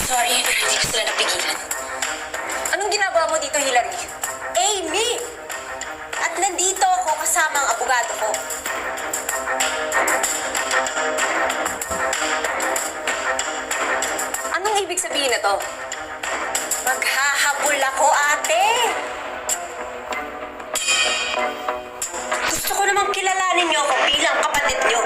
Sorry, pero hindi ko sila napigilan. Anong ginagawa mo dito, Hillary? Amy! At nandito ako kasama ang abogado ko. Anong ibig sabihin na to? Maghahabol ako, ate! Gusto ko namang kilalanin niyo ako bilang kapatid niyo.